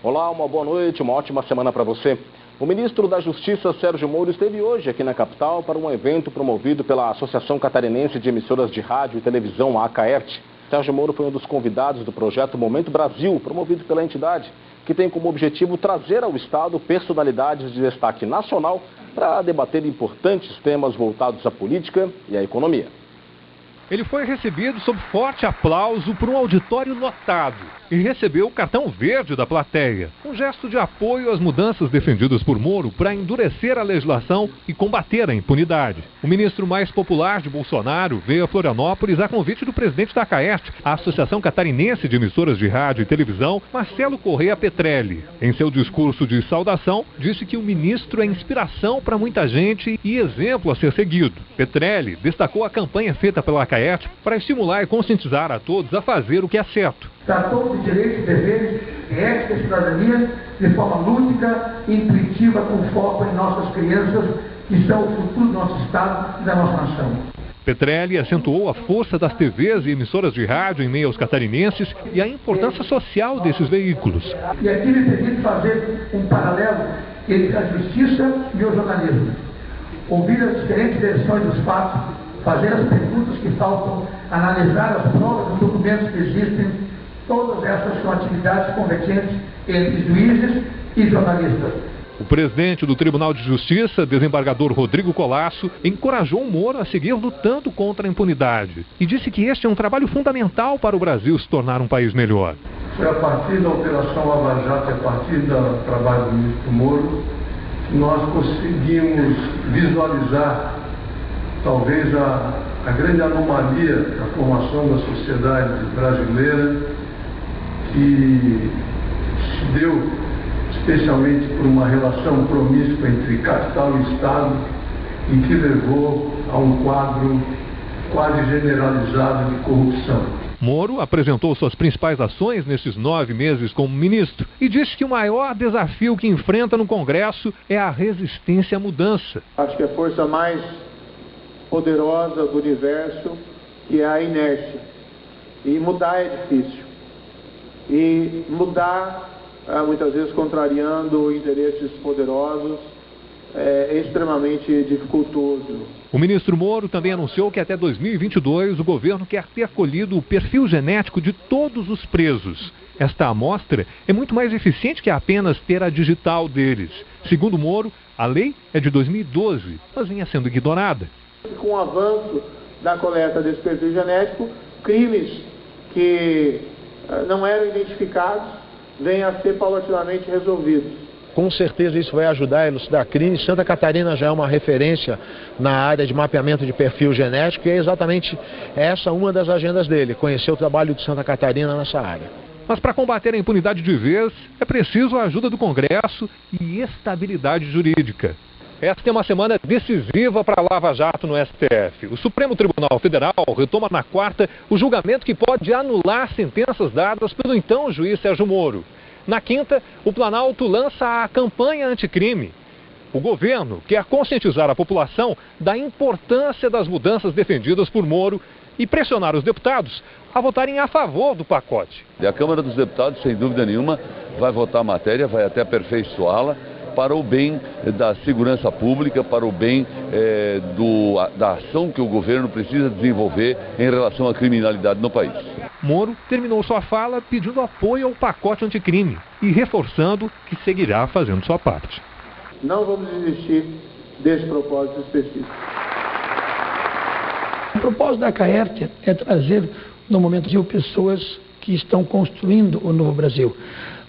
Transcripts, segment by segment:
Olá, uma boa noite, uma ótima semana para você. O ministro da Justiça, Sérgio Moro, esteve hoje aqui na capital para um evento promovido pela Associação Catarinense de Emissoras de Rádio e Televisão, a ACAERT. Sérgio Moro foi um dos convidados do projeto Momento Brasil, promovido pela entidade, que tem como objetivo trazer ao Estado personalidades de destaque nacional para debater importantes temas voltados à política e à economia. Ele foi recebido sob forte aplauso por um auditório lotado e recebeu o cartão verde da plateia, um gesto de apoio às mudanças defendidas por Moro para endurecer a legislação e combater a impunidade. O ministro mais popular de Bolsonaro veio a Florianópolis a convite do presidente da ACAERT, a Associação Catarinense de Emissoras de Rádio e Televisão, Marcelo Corrêa Petrelli. Em seu discurso de saudação, disse que o ministro é inspiração para muita gente e exemplo a ser seguido. Petrelli destacou a campanha feita pela ACAERT para estimular e conscientizar a todos a fazer o que é certo. Tratou de direitos e deveres, de ética e cidadania, de forma lúdica e intuitiva, com foco em nossas crianças, que são o futuro do nosso Estado e da nossa nação. Petrelli acentuou a força das TVs e emissoras de rádio em meio aos catarinenses e a importância social desses veículos. E aqui me permite fazer um paralelo entre a justiça e o jornalismo. Ouvir as diferentes versões dos fatos, fazer as perguntas que faltam, analisar as provas, os documentos que existem, todas essas são atividades convergentes entre juízes e jornalistas. O presidente do Tribunal de Justiça, desembargador Rodrigo Colasso, encorajou Moro a seguir lutando contra a impunidade e disse que este é um trabalho fundamental para o Brasil se tornar um país melhor. Foi a partir da Operação Lava Jato, a partir do trabalho do ministro Moro, que nós conseguimos visualizar talvez a grande anomalia da formação da sociedade brasileira, que se deu especialmente por uma relação promíscua entre capital e Estado e que levou a um quadro quase generalizado de corrupção. Moro apresentou suas principais ações nesses 9 meses como ministro e disse que o maior desafio que enfrenta no Congresso é a resistência à mudança. Acho que a força mais poderosa do universo, que é a inércia. E mudar é difícil. E mudar, muitas vezes contrariando interesses poderosos, é extremamente dificultoso. O ministro Moro também anunciou que até 2022 o governo quer ter colhido o perfil genético de todos os presos. Esta amostra é muito mais eficiente que apenas ter a digital deles. Segundo Moro, a lei é de 2012, mas vinha sendo ignorada. Com o avanço da coleta desse perfil genético, crimes que não eram identificados vêm a ser paulatinamente resolvidos. Com certeza isso vai ajudar a elucidar crimes. Santa Catarina já é uma referência na área de mapeamento de perfil genético e é exatamente essa uma das agendas dele, conhecer o trabalho de Santa Catarina nessa área. Mas para combater a impunidade de vez, é preciso a ajuda do Congresso e estabilidade jurídica. Esta é uma semana decisiva para a Lava Jato no STF. O Supremo Tribunal Federal retoma na quarta o julgamento que pode anular sentenças dadas pelo então juiz Sérgio Moro. Na quinta, o Planalto lança a campanha anticrime. O governo quer conscientizar a população da importância das mudanças defendidas por Moro e pressionar os deputados a votarem a favor do pacote. A Câmara dos Deputados, sem dúvida nenhuma, vai votar a matéria, vai até aperfeiçoá-la para o bem da segurança pública, para o bem da ação que o governo precisa desenvolver em relação à criminalidade no país. Moro terminou sua fala pedindo apoio ao pacote anticrime e reforçando que seguirá fazendo sua parte. Não vamos desistir desse propósito específico. O propósito da ACAERT é trazer, no momento de pessoas que estão construindo o novo Brasil,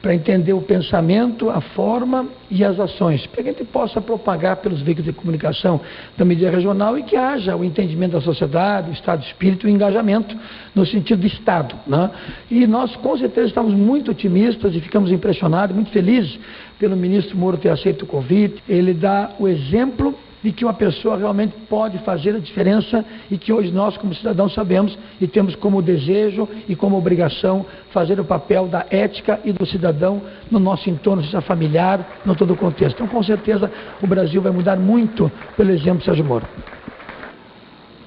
para entender o pensamento, a forma e as ações, para que a gente possa propagar pelos veículos de comunicação da mídia regional e que haja o entendimento da sociedade, o estado de espírito e o engajamento no sentido de Estado, né? E nós, com certeza, estamos muito otimistas e ficamos impressionados, muito felizes pelo ministro Moro ter aceito o convite. Ele dá o exemplo de que uma pessoa realmente pode fazer a diferença e que hoje nós, como cidadãos, sabemos e temos como desejo e como obrigação fazer o papel da ética e do cidadão no nosso entorno, seja familiar, no todo o contexto. Então, com certeza, o Brasil vai mudar muito pelo exemplo de Sérgio Moro.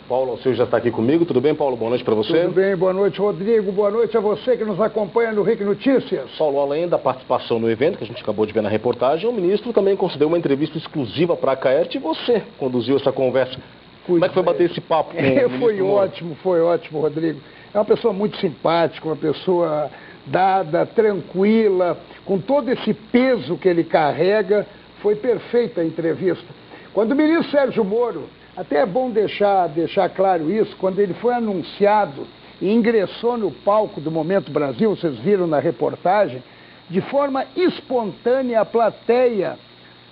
Paulo Alceu já está aqui comigo. Tudo bem, Paulo? Boa noite para você. Tudo bem, boa noite, Rodrigo. Boa noite a você que nos acompanha no RIC Notícias. Paulo, além da participação no evento, que a gente acabou de ver na reportagem, o ministro também concedeu uma entrevista exclusiva para a Acaerte e você conduziu essa conversa. Como é que foi bater esse papo com o ministro? Foi ótimo, Rodrigo. É uma pessoa muito simpática, uma pessoa dada, tranquila, com todo esse peso que ele carrega. Foi perfeita a entrevista. Quando o ministro Sérgio Moro, até é bom deixar claro isso, quando ele foi anunciado e ingressou no palco do Momento Brasil, vocês viram na reportagem, de forma espontânea a plateia,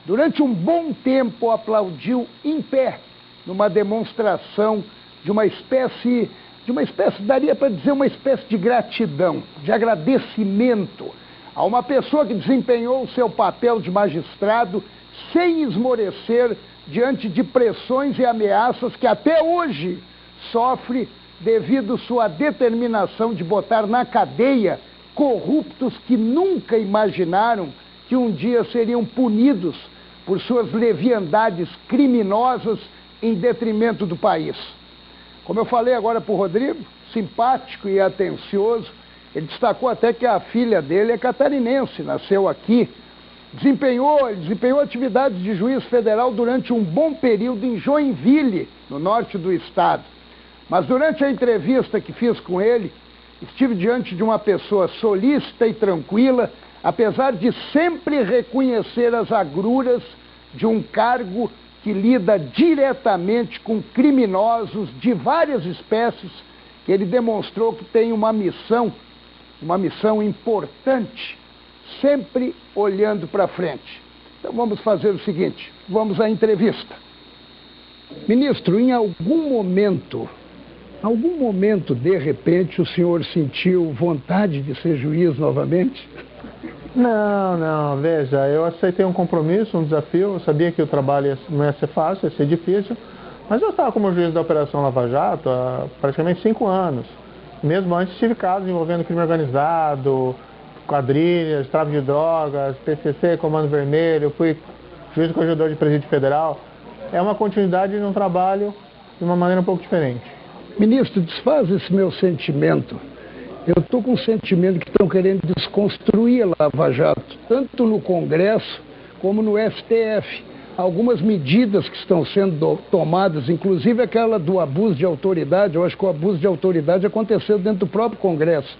durante um bom tempo, aplaudiu em pé, numa demonstração de uma espécie, daria para dizer uma espécie de gratidão, de agradecimento a uma pessoa que desempenhou o seu papel de magistrado sem esmorecer diante de pressões e ameaças que até hoje sofre devido sua determinação de botar na cadeia corruptos que nunca imaginaram que um dia seriam punidos por suas leviandades criminosas em detrimento do país. Como eu falei agora para o Rodrigo, simpático e atencioso, ele destacou até que a filha dele é catarinense, nasceu aqui. Desempenhou atividades de juiz federal durante um bom período em Joinville, no norte do estado. Mas durante a entrevista que fiz com ele, estive diante de uma pessoa solícita e tranquila, apesar de sempre reconhecer as agruras de um cargo que lida diretamente com criminosos de várias espécies, que ele demonstrou que tem uma missão importante, sempre olhando para frente. Então vamos fazer o seguinte, vamos à entrevista. Ministro, em algum momento, de repente, o senhor sentiu vontade de ser juiz novamente? Não, veja, eu aceitei um compromisso, um desafio, eu sabia que o trabalho não ia ser fácil, ia ser difícil, mas eu estava como juiz da Operação Lava Jato há praticamente 5 anos. Mesmo antes tive casos envolvendo crime organizado, quadrilhas, tráfico de drogas, PCC, Comando Vermelho, fui juiz corregedor de presídio federal. É uma continuidade de um trabalho de uma maneira um pouco diferente. Ministro, desfaz esse meu sentimento. Eu estou com o sentimento que estão querendo desconstruir a Lava Jato, tanto no Congresso como no STF. Algumas medidas que estão sendo tomadas, inclusive aquela do abuso de autoridade, eu acho que o abuso de autoridade aconteceu dentro do próprio Congresso.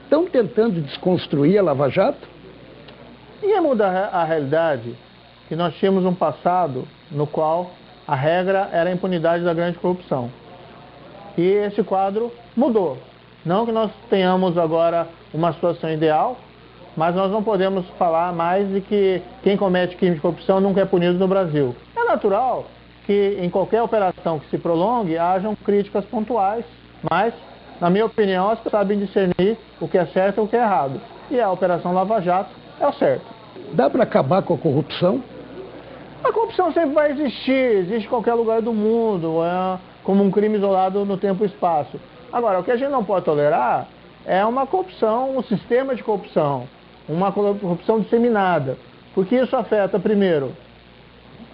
Estão tentando desconstruir a Lava Jato? Ia mudar a realidade que nós tínhamos um passado no qual a regra era a impunidade da grande corrupção. E esse quadro mudou. Não que nós tenhamos agora uma situação ideal, mas nós não podemos falar mais de que quem comete crime de corrupção nunca é punido no Brasil. É natural que em qualquer operação que se prolongue hajam críticas pontuais, mas, na minha opinião, as pessoas sabem discernir o que é certo e o que é errado. E a Operação Lava Jato é o certo. Dá para acabar com a corrupção? A corrupção sempre vai existir, existe em qualquer lugar do mundo, é como um crime isolado no tempo e espaço. Agora, o que a gente não pode tolerar é uma corrupção, um sistema de corrupção, uma corrupção disseminada, porque isso afeta, primeiro,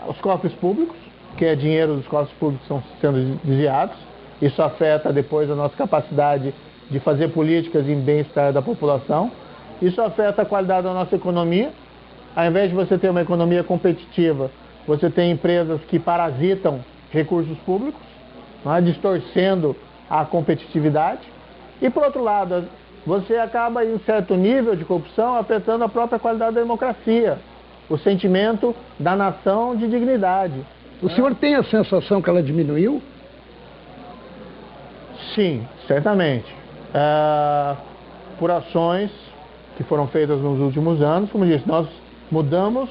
os cofres públicos, que é dinheiro dos cofres públicos que estão sendo desviados, isso afeta depois a nossa capacidade de fazer políticas em bem-estar da população, isso afeta a qualidade da nossa economia. Ao invés de você ter uma economia competitiva, você tem empresas que parasitam recursos públicos, distorcendo a competitividade. E, por outro lado, você acaba em certo nível de corrupção afetando a própria qualidade da democracia, o sentimento da nação de dignidade. O senhor tem a sensação que ela diminuiu? Sim, certamente. Por ações que foram feitas nos últimos anos, como disse, nós mudamos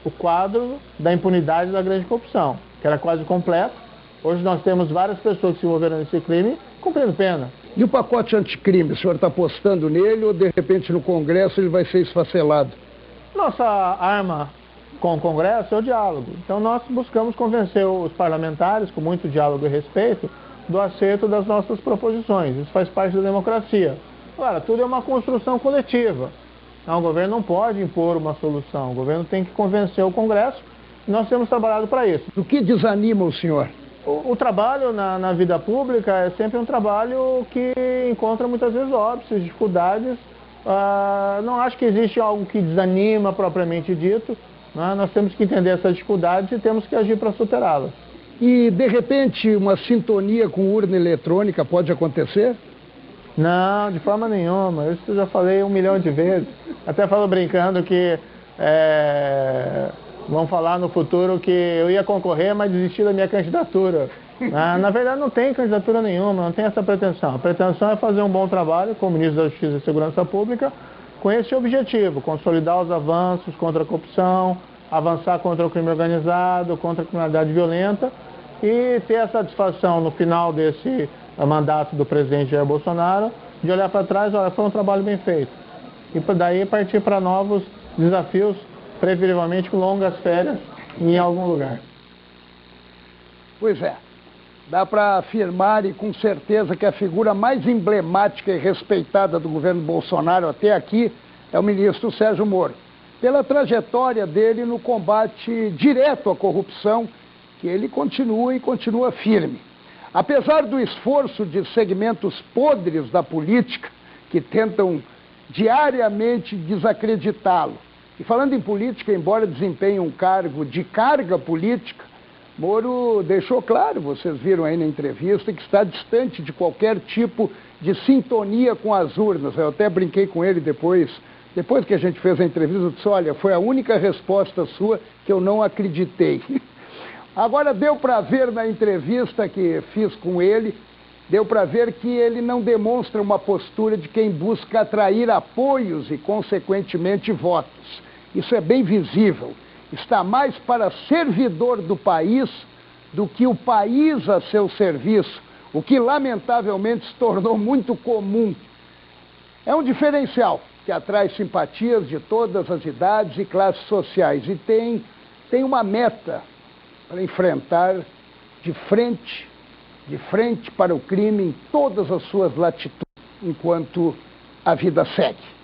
o quadro da impunidade da grande corrupção, que era quase completo. Hoje nós temos várias pessoas que se envolveram nesse crime cumprindo pena. E o pacote anticrime, o senhor está apostando nele ou de repente no Congresso ele vai ser esfacelado? Nossa arma com o Congresso é o diálogo. Então nós buscamos convencer os parlamentares, com muito diálogo e respeito, do acerto das nossas proposições. Isso faz parte da democracia. Agora, tudo é uma construção coletiva. Não, o governo não pode impor uma solução. O governo tem que convencer o Congresso e nós temos trabalhado para isso. O que desanima o senhor? O trabalho na vida pública é sempre um trabalho que encontra muitas vezes óbices, dificuldades. Não acho que existe algo que desanima propriamente dito, né? Nós temos que entender essas dificuldades e temos que agir para superá-las. E, de repente, uma sintonia com urna eletrônica pode acontecer? Não, de forma nenhuma. Isso eu já falei 1 milhão de vezes. Até falo brincando que vão falar no futuro que eu ia concorrer, mas desisti da minha candidatura. Na verdade, não tem candidatura nenhuma, não tem essa pretensão. A pretensão é fazer um bom trabalho como ministro da Justiça e Segurança Pública com esse objetivo, consolidar os avanços contra a corrupção, avançar contra o crime organizado, contra a criminalidade violenta e ter a satisfação no final desse mandato do presidente Jair Bolsonaro de olhar para trás, olha, foi um trabalho bem feito. E daí partir para novos desafios, preferivelmente com longas férias em algum lugar. Pois é, dá para afirmar e com certeza que a figura mais emblemática e respeitada do governo Bolsonaro até aqui é o ministro Sérgio Moro, pela trajetória dele no combate direto à corrupção, que ele continua firme. Apesar do esforço de segmentos podres da política, que tentam diariamente desacreditá-lo, e falando em política, embora desempenhe um cargo de carga política, Moro deixou claro, vocês viram aí na entrevista, que está distante de qualquer tipo de sintonia com as urnas. Eu até brinquei com ele depois que a gente fez a entrevista, eu disse, olha, foi a única resposta sua que eu não acreditei. Agora deu para ver na entrevista que fiz com ele, deu para ver que ele não demonstra uma postura de quem busca atrair apoios e, consequentemente, votos. Isso é bem visível. Está mais para servidor do país do que o país a seu serviço, o que lamentavelmente se tornou muito comum. É um diferencial que atrai simpatias de todas as idades e classes sociais e tem uma meta para enfrentar de frente para o crime em todas as suas latitudes, enquanto a vida segue.